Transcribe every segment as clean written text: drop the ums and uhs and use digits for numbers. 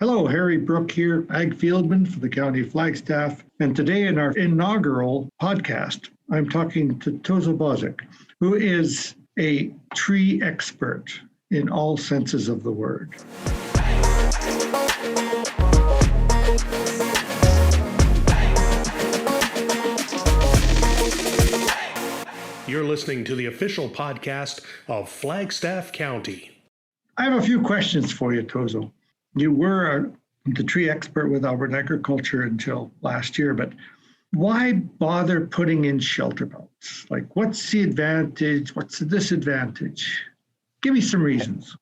Hello, Harry Brook here, Ag Fieldman for the County of Flagstaff. And today in our inaugural podcast, I'm talking to Toso Bozic, who is a tree expert in all senses of the word. You're listening to the official podcast of Flagstaff County. I have a few questions for you, Toso. You were the tree expert with Alberta Agriculture until last year, but why bother putting in Shelterbelts? Like, what's the advantage? What's the disadvantage? Give me some reasons.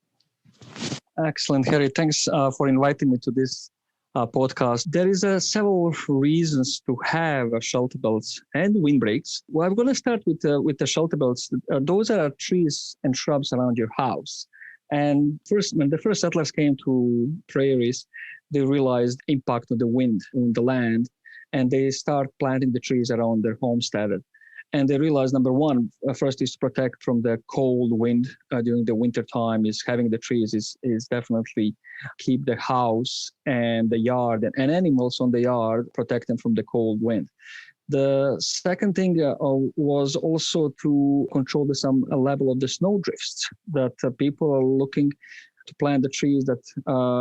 Excellent, Harry. Thanks for inviting me to this podcast. There is several reasons to have Shelterbelts and windbreaks. Well, I'm going to start with the Shelterbelts. Those are trees and shrubs around your house. And when the first settlers came to prairies, they realized the impact of the wind on the land, and they start planting the trees around their homestead. And they realized, number one, first is to protect from the cold wind during the winter time. Is having the trees is definitely keep the house and the yard and animals on the yard, protect them from the cold wind. The second thing was also to control some level of the snow drifts, that people are looking to plant the trees that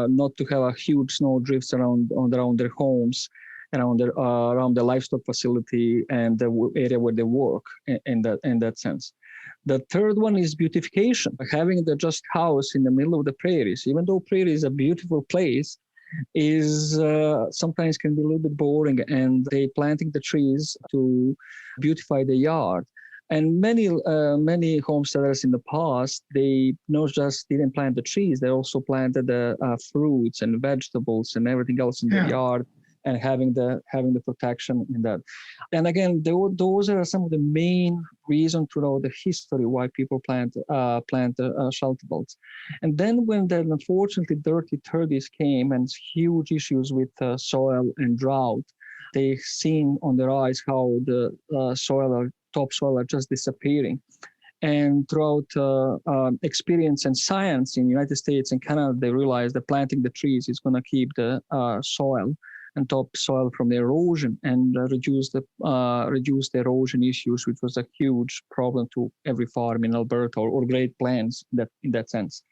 not to have a huge snow drifts around their homes, around the livestock facility and the area where they work in that sense. The third one is beautification. Having the just house in the middle of the prairies, even though prairie is a beautiful place, is sometimes can be a little bit boring, and they planting the trees to beautify the yard. And many homesteaders in the past, they not just didn't plant the trees, they also planted the fruits and vegetables and everything else in the yard, and having the protection in that. And again, those are some of the main reasons to know the history why people plant Shelterbelts. And then when the unfortunately dirty 30s came and huge issues with soil and drought, they seen on their eyes how the topsoil are just disappearing. And throughout experience and science in the United States and Canada, they realized that planting the trees is going to keep the soil and topsoil from the erosion and reduce the erosion issues, which was a huge problem to every farm in Alberta or Great Plains in that sense.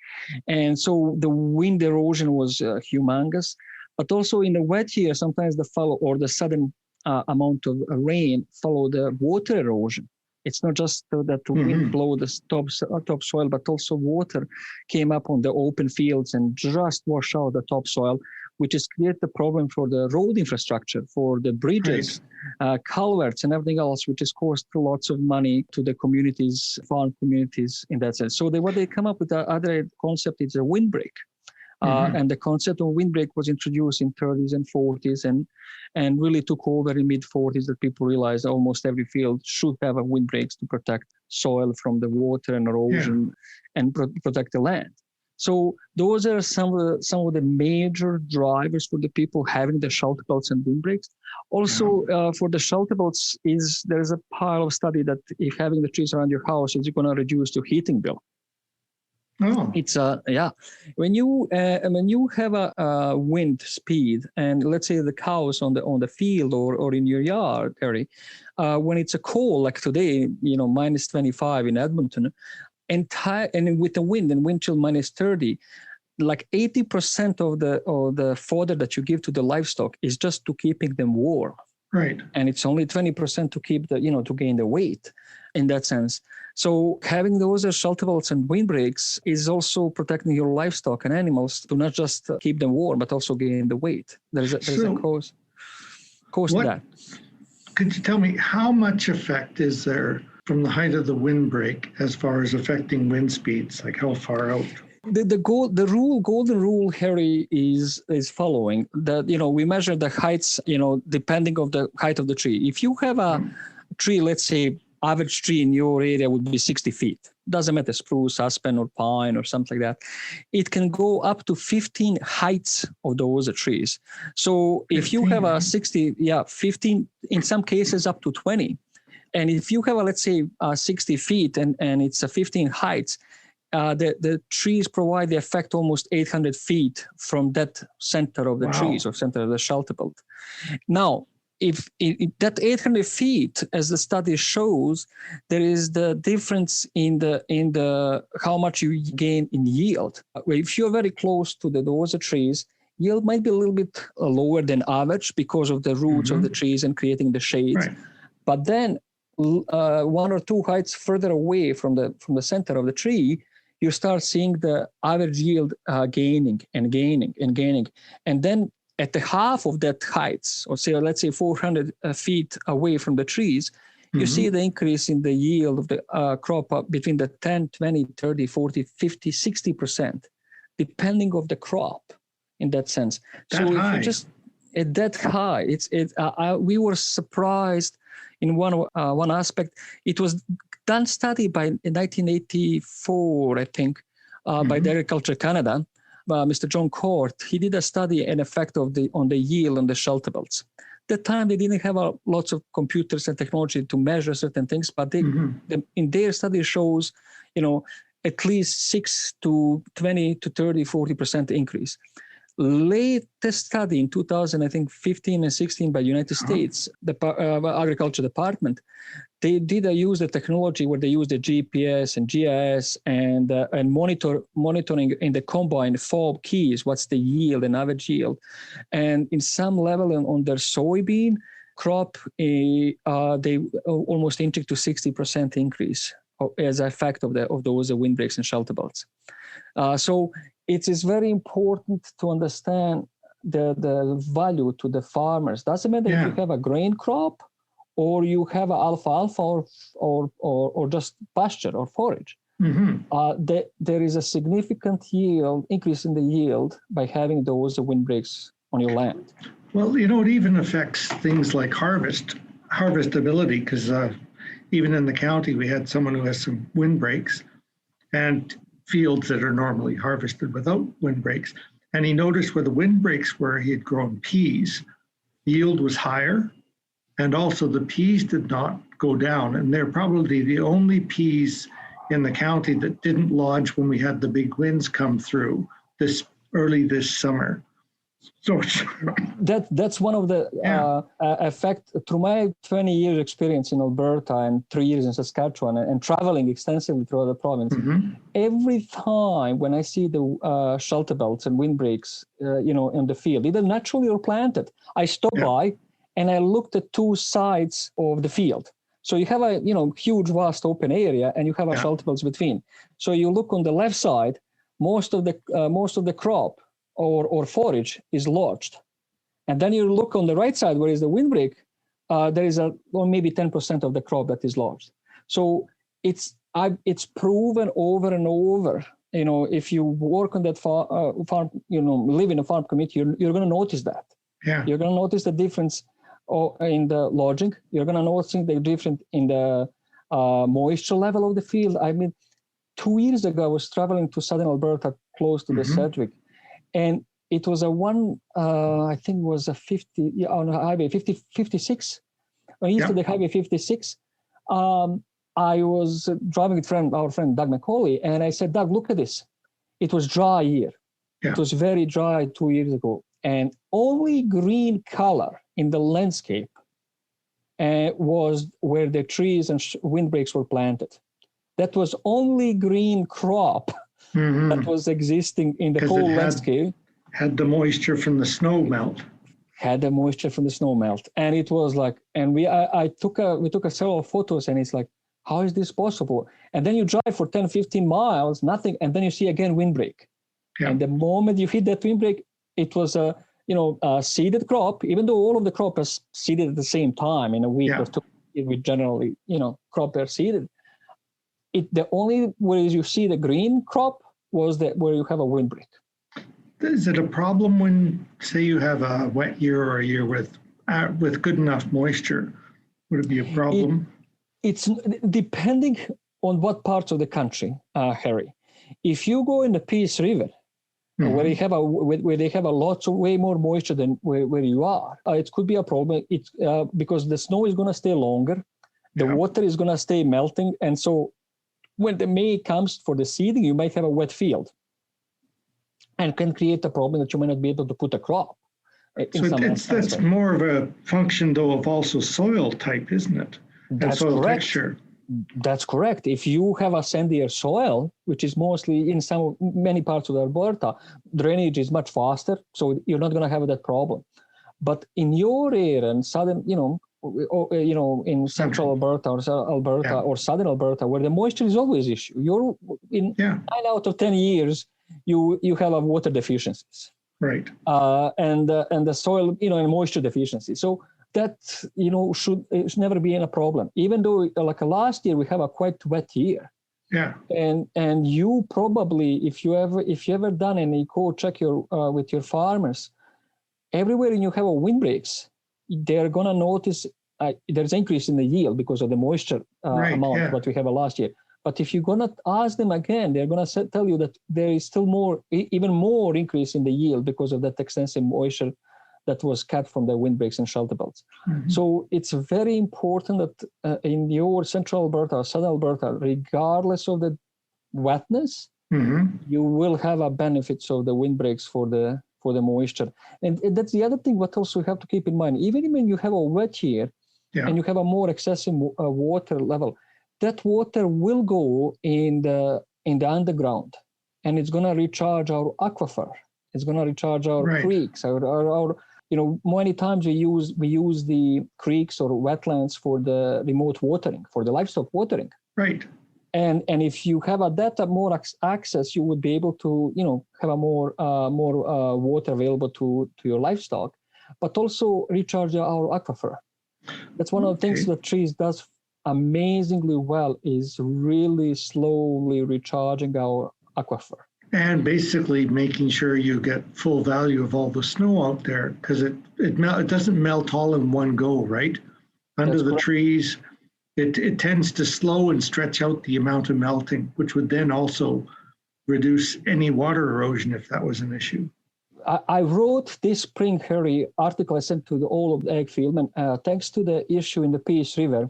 And so the wind erosion was humongous, but also in the wet year, sometimes the sudden amount of rain follow the water erosion. It's not just that the wind blow the topsoil, but also water came up on the open fields and just wash out the topsoil, which is create the problem for the road infrastructure, for the bridges, culverts, and everything else, which has cost lots of money to the communities, farm communities in that sense. So what they come up with the other concept is a windbreak. And the concept of windbreak was introduced in 30s and 40s and really took over in mid-40s, that people realized almost every field should have a windbreaks to protect soil from the water and erosion and protect the land. So those are some of the major drivers for the people having the Shelterbelts and windbreaks. Also, for the Shelterbelts, there's a pile of study that if having the trees around your house is going to reduce your heating bill. Oh, it's when you have a wind speed, and let's say the cows on the field or in your yard area, when it's a cold like today, minus 25 in Edmonton, and with the wind and wind chill minus 30, like 80% of the fodder that you give to the livestock is just to keeping them warm. Right. And it's only 20% to keep to gain the weight in that sense. So having those Shelterbelts and windbreaks is also protecting your livestock and animals to not just keep them warm, but also gain the weight. There's a cause to that. Could you tell me how much effect is there from the height of the windbreak as far as affecting wind speeds? Like how far out? The golden rule, Harry, is following that. We measure the heights, depending of the height of the tree. If you have a tree, let's say average tree in your area would be 60 feet. Doesn't matter, spruce, aspen, or pine, or something like that. It can go up to 15 heights of those trees. So if you have a 15, in some cases up to 20. And if you have let's say 60 feet and it's a 15 heights, the trees provide the effect almost 800 feet from that center of the trees or center of the shelter belt. Now, if that 800 feet, as the study shows, there is the difference in the how much you gain in yield. If you're very close to those trees, yield might be a little bit lower than average because of the roots of the trees and creating the shades. Right. But then 1 or 2 heights further away from the center of the tree, you start seeing the average yield gaining. And then at the half of that heights, or let's say 400 feet away from the trees, you see the increase in the yield of the crop between the 10, 20, 30, 40, 50, 60%, depending of the crop in that sense. That so high. If you just at that high, we were surprised in one aspect. It was done study by 1984, I think, by the Agriculture Canada. Mr. John Court, he did a study and effect on the yield on the shelter belts. At that time, they didn't have lots of computers and technology to measure certain things, but in their study shows, at least 6 to 20 to 30, 40% increase. Latest study in 2015 and 16 by United States, the Agriculture Department, they did use the technology where they use the GPS and GIS and monitoring in the combine fob keys, what's the yield and average yield. And in some level on their soybean crop, they almost inched to 60% increase as an effect of those windbreaks and shelter belts. So it is very important to understand the value to the farmers. Doesn't matter if you have a grain crop or you have alfalfa or just pasture or forage. There is a significant increase in the yield by having those windbreaks on your land. Well, it even affects things like harvestability, because even in the county, we had someone who has some windbreaks and fields that are normally harvested without windbreaks. And he noticed where the windbreaks were, he had grown peas. Yield was higher, and also the peas did not go down. And they're probably the only peas in the county that didn't lodge when we had the big winds come through early this summer. So that's one of the effect through my 20 years experience in Alberta and 3 years in Saskatchewan and traveling extensively throughout the province. Every time when I see the shelter belts and windbreaks, in the field, either naturally or planted, I stop by and I looked at 2 sides of the field. So you have a huge vast open area and you have a shelter belts between. So you look on the left side, most of the crop or forage is lodged. And then you look on the right side where is the windbreak, there is maybe 10% of the crop that is lodged. So it's proven over and over. If you work on that farm, live in a farm community, you're going to notice that. You're going to notice the difference in the lodging. You're going to notice the difference in the moisture level of the field. I mean, 2 years ago, I was traveling to southern Alberta, close to the Sedgwick. And it was I think it was a 50 on highway 56, east of the highway 56. I was driving with our friend Doug McCauley, and I said, Doug, look at this. It was dry here. It was very dry 2 years ago, and only green color in the landscape was where the trees and windbreaks were planted. That was only green crop that was existing in the whole landscape. Had the moisture from the snow melt. And it was like, and we took several photos, and it's like, how is this possible? And then you drive for 10, 15 miles, nothing, and then you see again windbreak. And the moment you hit that windbreak, it was a seeded crop, even though all of the crop is seeded at the same time in a week or 2. We generally, crop are seeded. The only ways you see the green crop was where you have a windbreak. Is it a problem when, say, you have a wet year or a year with good enough moisture? Would it be a problem? It's depending on what parts of the country, Harry. If you go in the Peace River, where they have way more moisture than where you are, it could be a problem. It's because the snow is going to stay longer, the water is going to stay melting, and so when the May comes for the seeding, you might have a wet field and can create a problem that you may not be able to put a crop. So that's more of a function, though, of also soil type, isn't it? That's soil correct. Texture. That's correct. If you have a sandier soil, which is mostly in many parts of Alberta, drainage is much faster, so you're not going to have that problem. But in your area, in southern, in central Alberta or southern Alberta, where the moisture is always an issue, 9 out of 10 years, you have a water deficiencies. Right. And the soil, and moisture deficiency. So that, should never be a problem. Even though, like last year, we have a quite wet year. Yeah. And you probably, if you ever done any check with your farmers, everywhere you have a windbreaks, they're gonna notice there's increase in the yield because of the moisture amount what we have last year. But if you're gonna ask them again, they're gonna tell you that there is still even more increase in the yield because of that extensive moisture that was cut from the windbreaks and Shelterbelts. Mm-hmm. So it's very important that in your central Alberta or southern Alberta, regardless of the wetness, you will have a benefits of the windbreaks for the moisture. And that's the other thing what also you have to keep in mind. Even when you have a wet year and you have a more excessive water level, that water will go in the underground, and it's going to recharge our aquifer. It's going to recharge our creeks. Our many times we use the creeks or wetlands for the remote watering, for the livestock watering. Right. And if you have that more access, you would be able to have a more water available to your livestock, but also recharge our aquifer. That's one of the things that trees does amazingly well, is really slowly recharging our aquifer. And basically making sure you get full value of all the snow out there, because it doesn't melt all in one go, right? Under the trees, it tends to slow and stretch out the amount of melting, which would then also reduce any water erosion if that was an issue. I wrote this spring, Harry, article I sent to all of the Ag Fieldman, thanks to the issue in the Peace River.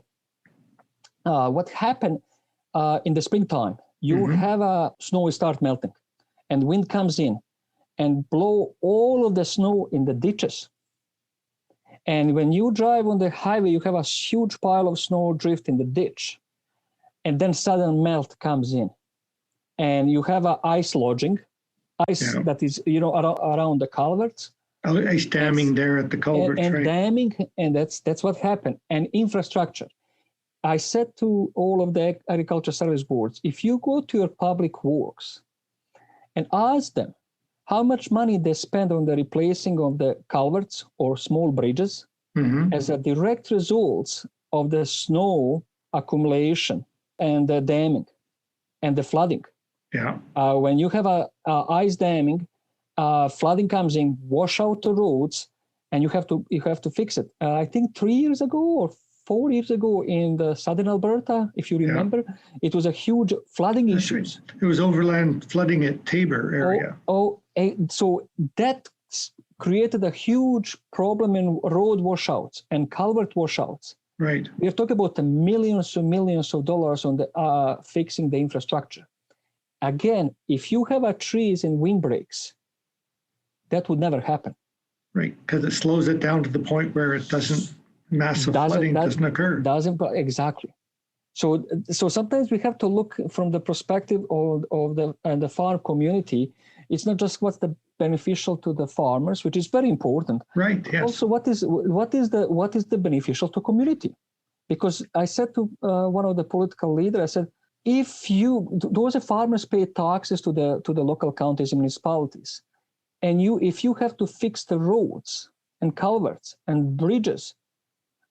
What happened in the springtime, you have a snow start melting, and wind comes in and blow all of the snow in the ditches. And when you drive on the highway, you have a huge pile of snow drift in the ditch, and then sudden melt comes in, and you have a ice lodging, that is around the culverts. Ice damming there at the culverts, and damming, and that's what happened. And infrastructure. I said to all of the agriculture service boards, if you go to your public works and ask them how much money they spend on the replacing of the culverts or small bridges as a direct result of the snow accumulation and the damming and the flooding. Yeah. When you have a ice damming, flooding comes in, wash out the roads, and you have to fix it. I think 3 years ago or 4 years ago in the southern Alberta, if you remember, it was a huge flooding issue. It was overland flooding at Tabor area. So that created a huge problem in road washouts and culvert washouts. Right. We're talking about the millions and millions of dollars on the fixing the infrastructure. Again, if you have a trees and windbreaks, that would never happen. Right, because it slows it down to the point where it doesn't. Massive flooding doesn't occur. Exactly. So sometimes we have to look from the perspective of the farm community. It's not just what's the beneficial to the farmers, which is very important. Right. Yes. Also, what is the beneficial to community? Because I said to one of the political leaders, I said, if those farmers pay taxes to the local counties and municipalities, and if you have to fix the roads and culverts and bridges,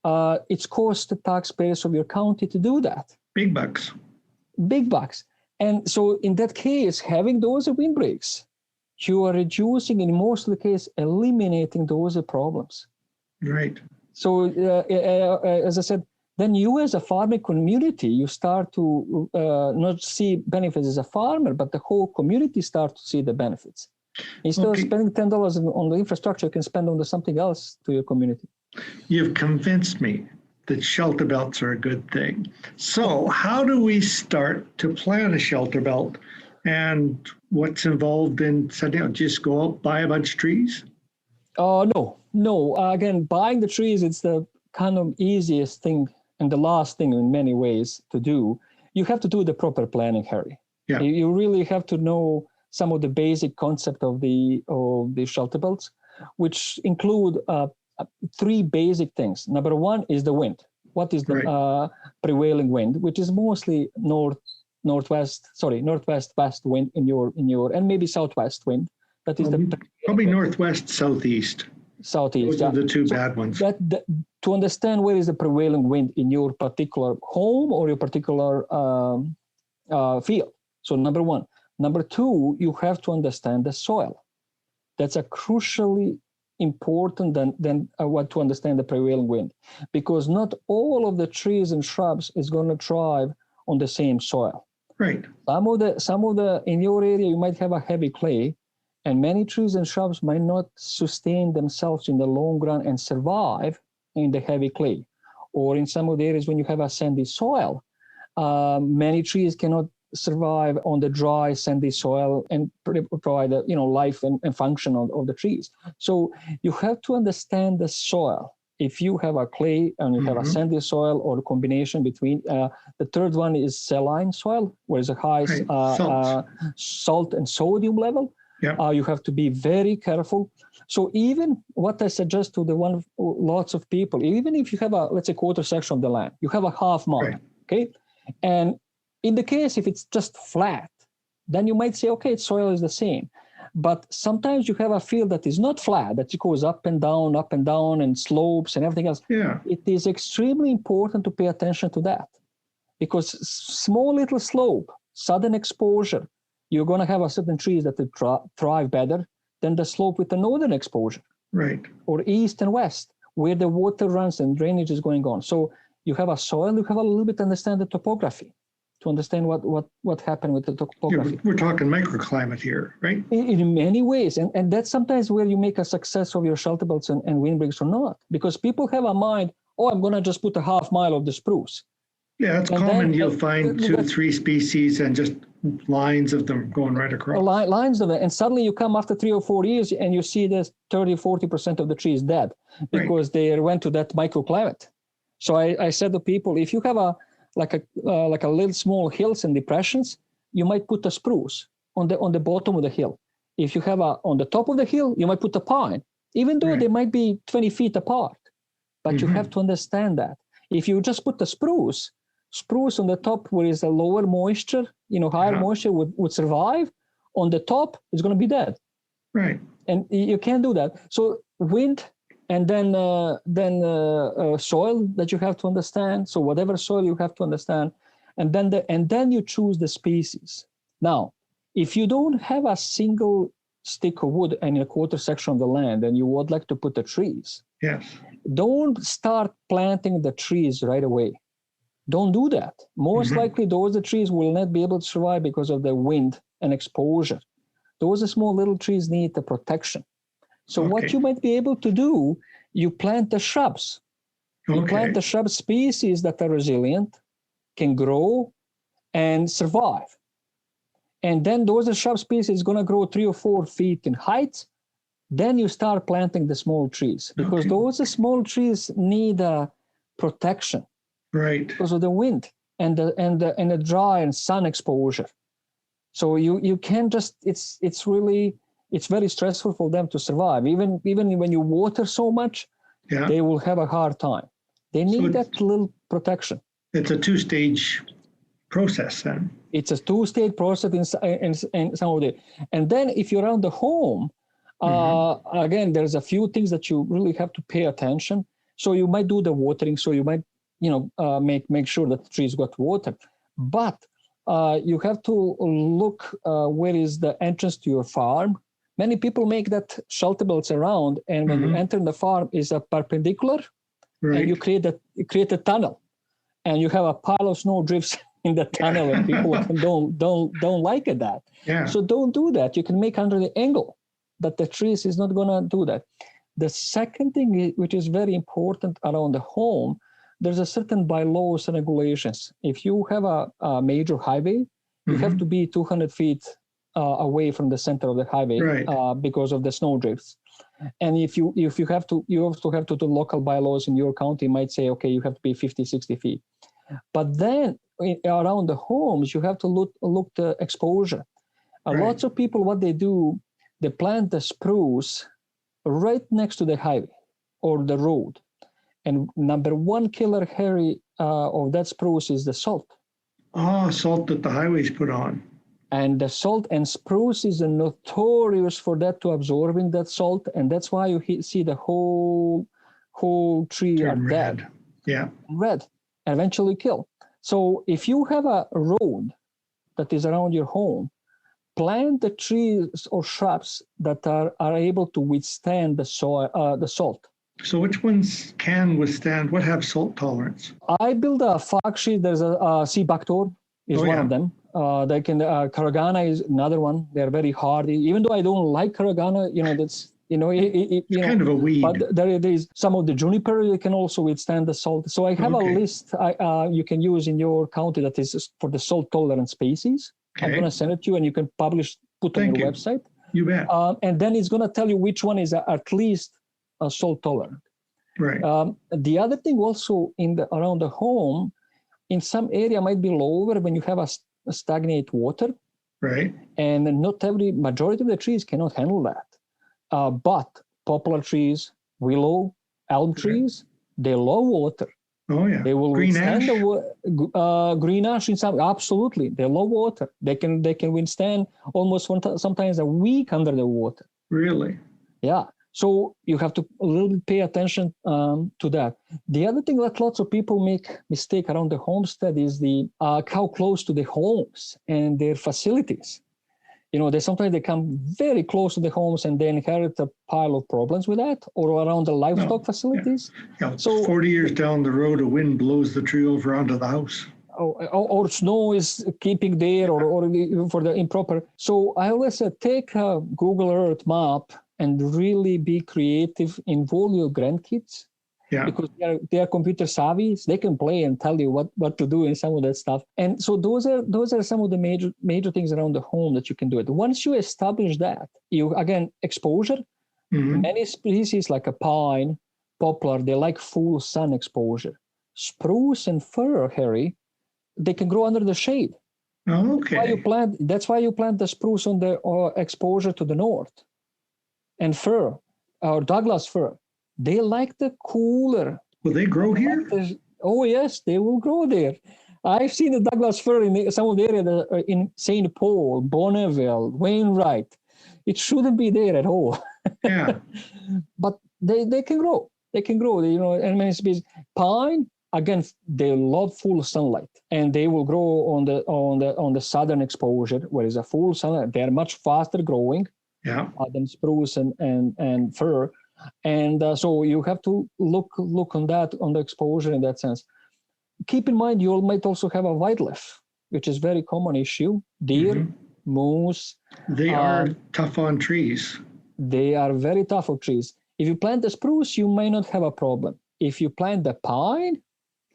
it's cost the taxpayers of your county to do that. Big bucks. And so in that case, having those windbreaks, you are reducing, in most of the case, eliminating those problems. Right. So as I said, then you as a farming community, you start to not see benefits as a farmer, but the whole community start to see the benefits. Instead of spending $10 on the infrastructure, you can spend on something else to your community. You've convinced me. that Shelterbelts are a good thing. So how do we start to plant a Shelterbelt, and what's involved in setting up? Just go out, buy a bunch of trees? No. Again, buying the trees, it's the kind of easiest thing and the last thing in many ways to do. You have to do the proper planning, Harry. Yeah. You really have to know some of the basic concept of the Shelterbelts, which include three basic things. Number one is the wind. What is the prevailing wind, which is mostly northwest-west wind in your and maybe southwest wind. That is probably northwest, southeast. Southeast. Those are the two bad ones. To understand where is the prevailing wind in your particular home or your particular field. So number one. Number two, you have to understand the soil. That's a crucially important than what to understand the prevailing wind, because not all of the trees and shrubs is going to thrive on the same soil. Right. Some of the in your area you might have a heavy clay, and many trees and shrubs might not sustain themselves in the long run and survive in the heavy clay. Or in some of the areas when you have a sandy soil, many trees cannot survive on the dry sandy soil and provide life and function of the trees. So you have to understand the soil. If you have a clay and you have a sandy soil, or a combination between, the third one is saline soil, where there's a high salt and sodium level. Yeah. You have to be very careful. So even what I suggest to lots of people, even if you have let's say quarter section of the land, you have a half mile, okay? And in the case, if it's just flat, then you might say, okay, soil is the same. But sometimes you have a field that is not flat, that it goes up and down, and slopes and everything else. Yeah. It is extremely important to pay attention to that, because small little slope, sudden exposure, you're going to have a certain trees that will thrive better than the slope with the northern exposure. Right. Or east and west, where the water runs and drainage is going on. So you have a soil, you have a little bit to understand the topography, to understand what happened with the topography. Yeah, we're talking microclimate here, right? In many ways. And that's sometimes where you make a success of your Shelterbelts and windbreaks or not. Because people have a mind, I'm going to just put a half mile of the spruce. Yeah, it's common. You'll find 2 or 3 species and just lines of them going right across. Lines of it. And suddenly you come after 3 or 4 years and you see there's 30, 40% of the trees dead because they went to that microclimate. So I said to people, if you have a little small hills and depressions, you might put a spruce on the bottom of the hill. If you have on the top of the hill, you might put a pine, even though they might be 20 feet apart. But you have to understand that. If you just put the spruce on the top where is a lower moisture, higher moisture would survive. On the top, it's going to be dead. Right. And you can't do that. So wind, and then soil that you have to understand. So whatever soil you have to understand, and then you choose the species. Now, if you don't have a single stick of wood in a quarter section of the land, and you would like to put the trees, don't start planting the trees right away. Don't do that. Most likely, the trees will not be able to survive because of the wind and exposure. Those small little trees need the protection. So what you might be able to do, you plant the shrubs. You plant the shrub species that are resilient, can grow, and survive. And then those shrub species going to grow 3 or 4 feet in height. Then you start planting the small trees, because those small trees need protection, because of the wind and the dry and sun exposure. So you can't just it's very stressful for them to survive. Even when you water so much, they will have a hard time. They need that little protection. It's a 2-stage process then. It's a 2-stage process in some of it. And then if you're around the home, again, there's a few things that you really have to pay attention. So you might do the watering. So you might, make sure that the trees got water. But you have to look where is the entrance to your farm. Many people make that Shelterbelts around, and when you enter the farm is a perpendicular, and you create a tunnel, and you have a pile of snow drifts in the tunnel, and people don't like it that. Yeah. So don't do that. You can make under the angle that the trees is not going to do that. The second thing, which is very important around the home, there's a certain bylaws and regulations. If you have a major highway, you have to be 200 feet away from the center of the highway because of the snow drifts. And if you have to, you also have to do local bylaws in your county might say, okay, you have to be 50, 60 feet. But then around the homes, you have to look the exposure. Lots of people, what they do, they plant the spruce right next to the highway or the road. And number one killer, Harry, of that spruce is the salt. Oh, salt that the highways put on. And the salt and spruce is notorious for that, to absorbing that salt. And that's why you see the whole tree are dead. Yeah. Red, and eventually kill. So if you have a road that is around your home, plant the trees or shrubs that are able to withstand the salt. So which ones can withstand, what have salt tolerance? I build a fog sheet. There's a sea buckthorn is one of them. They can Caragana is another one. They're very hardy. Even though I don't like Caragana, that's it's kind of a weed. But there is some of the juniper that can also withstand the salt. So I have a list you can use in your county that is for the salt tolerant species. I'm going to send it to you, and you can put on your website. You bet. And then it's going to tell you which one is at least salt tolerant. Right. The other thing also around the home, in some area might be lower when you have a stagnant water. Right. And majority of the trees cannot handle that. But poplar trees, willow, elm trees, they love water. Oh yeah. They will withstand green ash in some. Absolutely, they love water. They can withstand almost sometimes a week under the water. Really? Yeah. So you have to a little bit pay attention to that. The other thing that lots of people make mistake around the homestead is how close to the homes and their facilities. They come very close to the homes and they inherit a pile of problems with that, or around the livestock facilities. Yeah. So 40 years down the road, a wind blows the tree over onto the house. Or snow is keeping there, or for the improper. So I always say, take a Google Earth map and really be creative. Involve your grandkids. Yeah. Because they are computer savvy, so they can play and tell you what to do in some of that stuff. And so those are some of the major things around the home that you can do it. Once you establish that, exposure. Mm-hmm. Many species like a pine, poplar, they like full sun exposure. Spruce and fir, Harry, they can grow under the shade. Oh, okay. That's why you plant the spruce on the exposure to the north. And fir, or Douglas fir, they like the cooler. Will they grow here? Oh, yes, they will grow there. I've seen the Douglas fir in some of the area in St. Paul, Bonneville, Wainwright. It shouldn't be there at all. Yeah. But they can grow. They can grow. And many species. Pine, again, they love full sunlight, and they will grow on the southern exposure, where it's a full sunlight. They are much faster growing. Yeah. Than spruce and fir. And so you have to look on that, on the exposure in that sense. Keep in mind, you might also have a wildlife, which is very common issue. Deer, moose. They are tough on trees. They are very tough on trees. If you plant the spruce, you may not have a problem. If you plant the pine,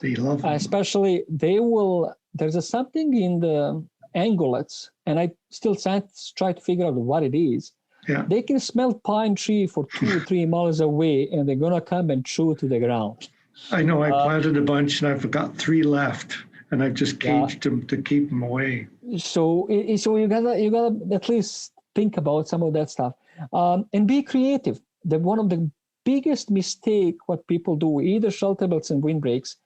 they love them. Especially, they will. There's something in the angulates, and I still try to figure out what it is. Yeah. They can smell pine tree for 2 or 3 miles away, and they're gonna come and chew to the ground. I know. I planted a bunch, and I've got 3 left, and I've just caged them to keep them away. So you gotta at least think about some of that stuff, and be creative. One of the biggest mistake what people do, either shelterbelts and windbreaks,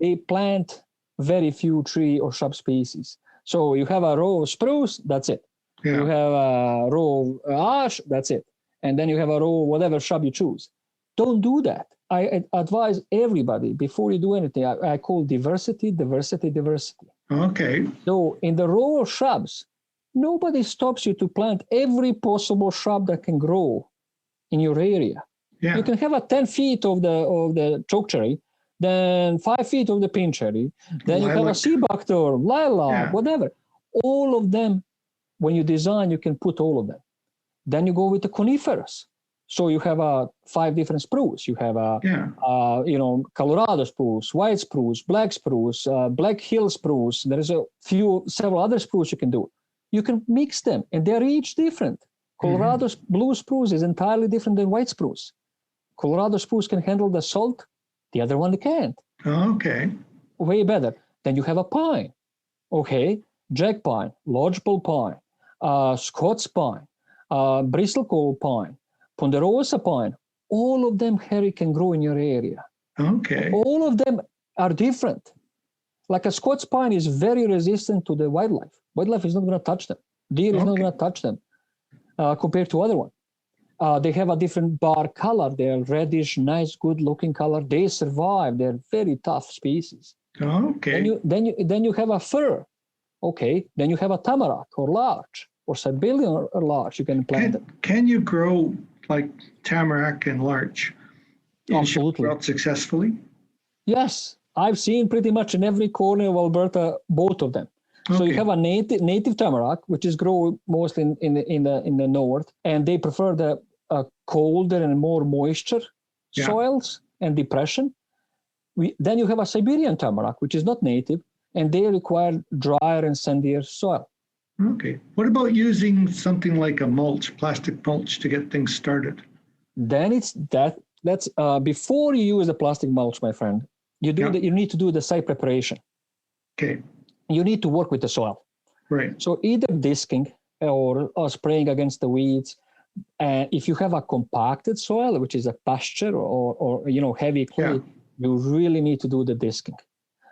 they plant very few tree or shrub species. So you have a row of spruce, that's it. Yeah. You have a row of ash, that's it. And then you have a row of whatever shrub you choose. Don't do that. I advise everybody, before you do anything, I call diversity. Okay. So in the row of shrubs, nobody stops you to plant every possible shrub that can grow in your area. Yeah. You can have a 10 feet of the chokecherry, then 5 feet of the pin cherry, then you have a sea buckthorn, lilac, whatever. All of them. When you design, you can put all of them. Then you go with the coniferous. So you have 5 different spruce. You have Yeah. Colorado spruce, white spruce, black spruce, Black Hill spruce. There is several other spruce you can do. You can mix them, and they're each different. Colorado blue spruce is entirely different than white spruce. Colorado spruce can handle the salt, the other one can't. Okay. Way better. Then you have a pine. Okay, jack pine, lodgepole pine, Scots pine, bristlecold pine, ponderosa pine. All of them, Harry, can grow in your area. Okay. All of them are different. Like a Scots pine is very resistant to the wildlife. Wildlife is not going to touch them. Deer is not going to touch them compared to other one. They have a different bark color. They're reddish, nice, good-looking color. They survive. They're very tough species. Okay. Then you have a fir. Okay. Then you have a tamarack or larch or Siberian or larch. You can plant them. Can you grow like tamarack and larch Absolutely successfully? Yes, I've seen pretty much in every corner of Alberta both of them. Okay. So you have a native tamarack, which is grown mostly in the north, and they prefer the colder and more moisture soils and depression. Then you have a Siberian tamarack, which is not native, and they require drier and sandier soil. Okay. What about using something like a mulch, plastic mulch, to get things started? Then that's before you use the plastic mulch, my friend. You need to do the site preparation. Okay. You need to work with the soil. Right. So either disking or spraying against the weeds. And if you have a compacted soil, which is a pasture or heavy clay, you really need to do the disking.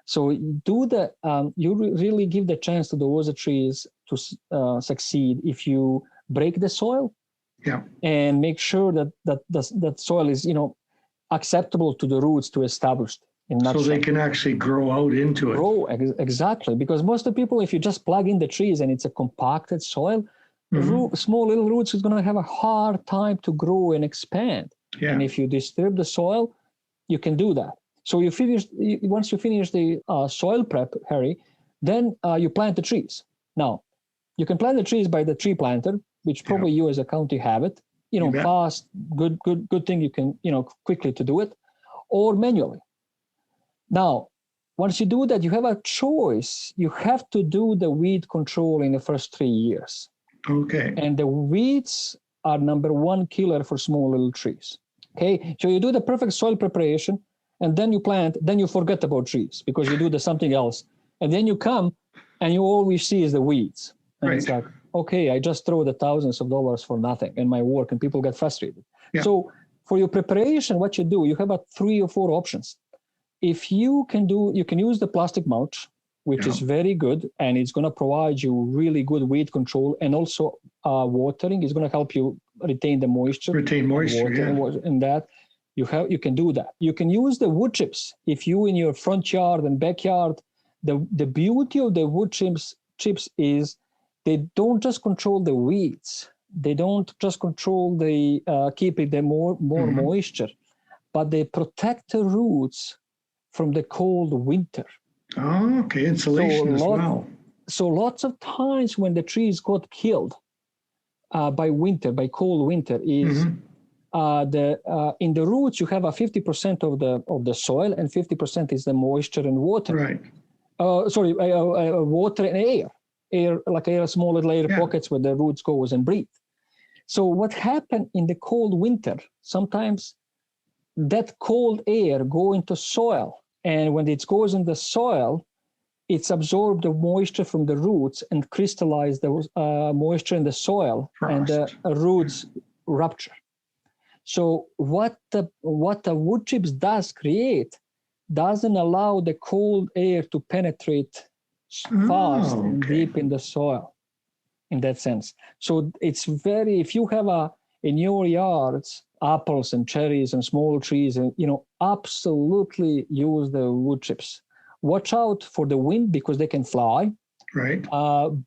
So you really give the chance to those trees to succeed if you break the soil and make sure that soil is acceptable to the roots to establish. So they can actually grow out into it. Exactly, because most of the people, if you just plug in the trees and it's a compacted soil, small little roots is going to have a hard time to grow and expand. Yeah. And if you disturb the soil, you can do that. So once you finish the soil prep, Harry, then you plant the trees. Now, you can plant the trees by the tree planter, which probably you as a county have it. Fast, good thing you can quickly to do it, or manually. Now, once you do that, you have a choice. You have to do the weed control in the first 3 years. Okay. And the weeds are number one killer for small little trees. Okay. So you do the perfect soil preparation, and then you plant, then you forget about trees because you do something else. And then you come and you always see is the weeds. And it's like, okay, I just throw the thousands of dollars for nothing in my work, and people get frustrated. Yeah. So for your preparation, what you do, you have 3 or 4 options. If you can use the plastic mulch, which is very good, and it's going to provide you really good weed control, and also watering is going to help you retain the moisture. And that you can do that. You can use the wood chips. If you in your front yard and backyard, the beauty of the wood chips is they don't just control the weeds. They don't just control keeping the more moisture, but they protect the roots from the cold winter. Oh, okay, insulation as well. So lots of times when the trees got killed by cold winter, is in the roots you have 50% of the soil, and 50% is the moisture and water. Right. Water and air, small little air pockets where the roots goes and breathe. So what happened in the cold winter? Sometimes that cold air go into soil. And when it goes in the soil, it's absorbed the moisture from the roots and crystallize the moisture in the soil, and the roots rupture. So what the wood chips doesn't allow the cold air to penetrate fast and deep in the soil, in that sense. So it's if you have in your yards, apples and cherries and small trees, and absolutely use the wood chips. Watch out for the wind because they can fly. Right.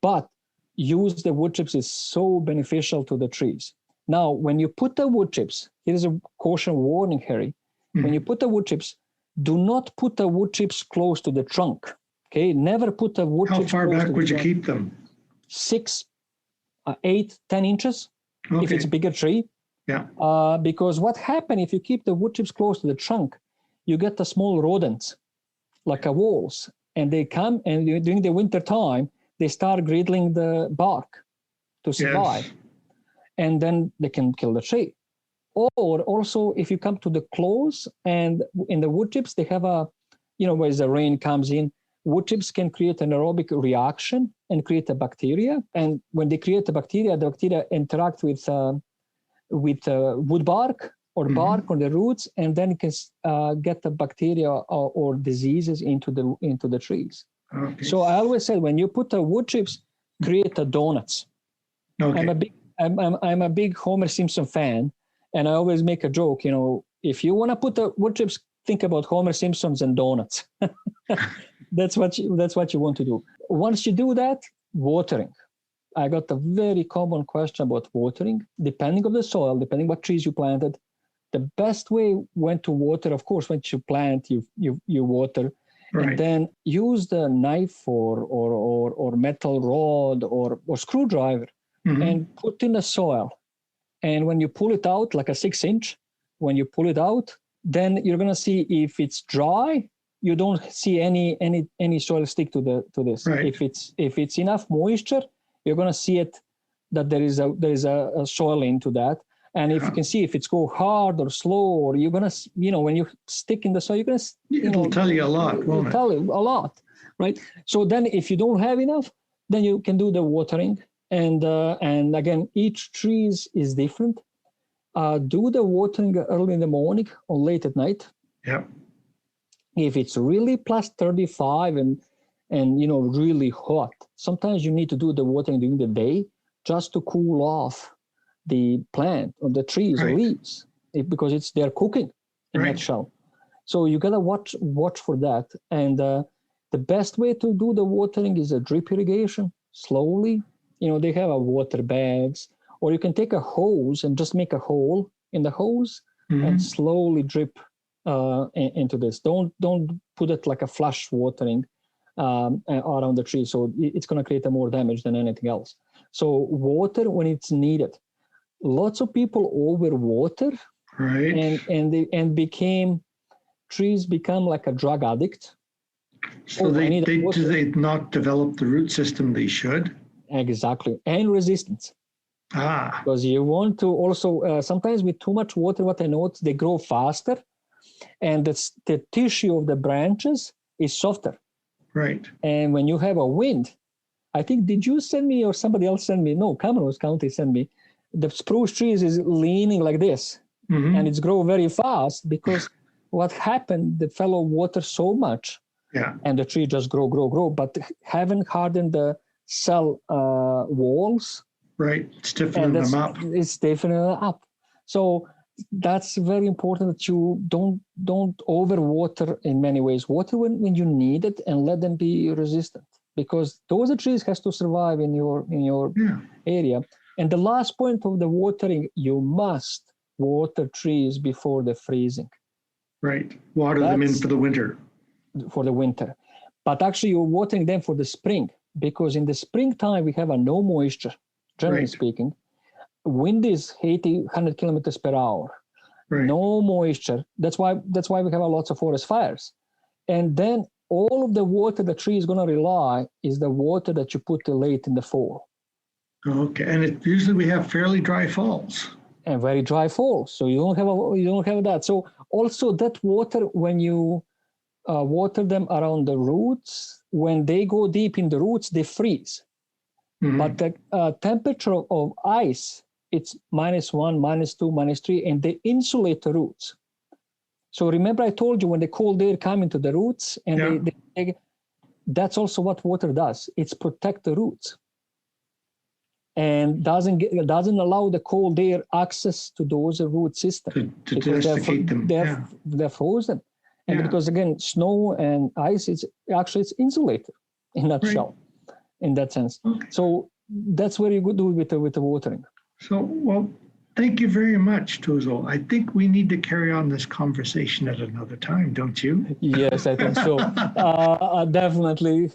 But use the wood chips is so beneficial to the trees. Now, when you put the wood chips, here's a caution warning, Harry. When you put the wood chips, do not put the wood chips close to the trunk. Okay, never put the wood chips. How far back would you keep them? 6, 8, 10 inches. Okay. If it's a bigger tree. Yeah. Because what happens if you keep the wood chips close to the trunk, you get the small rodents, like voles, and they come and during the winter time, they start griddling the bark to survive. Yes. And then they can kill the tree. Or also, if you come to the close and in the wood chips, they have where the rain comes in, wood chips can create an aerobic reaction and create a bacteria. And when they create the bacteria interact with wood bark or bark on the roots, and then it can get the bacteria or diseases into the trees. Okay. So I always said, when you put the wood chips, create the donuts. Okay. I'm a big Homer Simpson fan, and I always make a joke. If you want to put the wood chips, think about Homer Simpsons and donuts. That's what you want to do. Once you do that, watering. I got a very common question about watering. Depending on the soil, depending what trees you planted, the best way when to water, of course, once you plant, you water. Right. And then use the knife or metal rod or screwdriver and put in the soil. And when you pull it out, like a 6-inch, when you pull it out, then you're gonna see if it's dry. You don't see any soil stick to this. Right. If it's enough moisture, you're gonna see it that there is a soil into that. And if you can see if it's go hard or slow, or you're gonna, when you stick in the soil, you're gonna, it'll tell you a lot, won't it? Tell you a lot, right? So then, if you don't have enough, then you can do the watering. And again, each tree is different. Do the watering early in the morning or late at night. Yeah. If it's really plus 35 and really hot, sometimes you need to do the watering during the day just to cool off the plant or the trees or leaves, because they're cooking in that shell. So you gotta watch for that. And the best way to do the watering is a drip irrigation, slowly. They have water bags, or you can take a hose and just make a hole in the hose and slowly drip into this. Don't put it like a flush watering around the tree. So it's going to create more damage than anything else. So water when it's needed. Lots of people overwater, right? And trees become like a drug addict. So do they not develop the root system they should? Exactly, and resistance. Because you want to also sometimes with too much water, what I noticed, they grow faster, and the tissue of the branches is softer. Right. And when you have a wind, I think, did you send me or somebody else send me? No, Kamloops County sent me. The spruce trees is leaning like this, and it's grow very fast because what happened, the fellow water so much, and the tree just grow, but haven't hardened the cell walls. Right, stiffening them up. It's stiffening them up. So that's very important that you don't overwater in many ways. Water when you need it and let them be resistant, because those trees has to survive in your area. And the last point of the watering, you must water trees before the freezing. Right, water them in for the winter. For the winter. But actually you're watering them for the spring, because in the springtime we have no moisture, generally speaking. Wind is 100 kilometers per hour. Right. No moisture. That's why we have lots of forest fires. And then all of the water the tree is going to rely is the water that you put late in the fall. Okay, and usually we have fairly dry falls. And very dry falls, so you don't have that. So also that water, when you water them around the roots, when they go deep in the roots, they freeze. But the temperature of ice, it's -1, -2, -3, and they insulate the roots. So remember I told you when the cold air come into the roots, and that's also what water does. It's protect the roots, and doesn't allow the cold air access to those root systems to desiccate them. They're frozen, and because again snow and ice, it's insulated in that shell. In that sense. Okay. So that's where you go do with the watering. So, well, thank you very much, Toso. I think we need to carry on this conversation at another time, don't you? Yes, I think so. Definitely.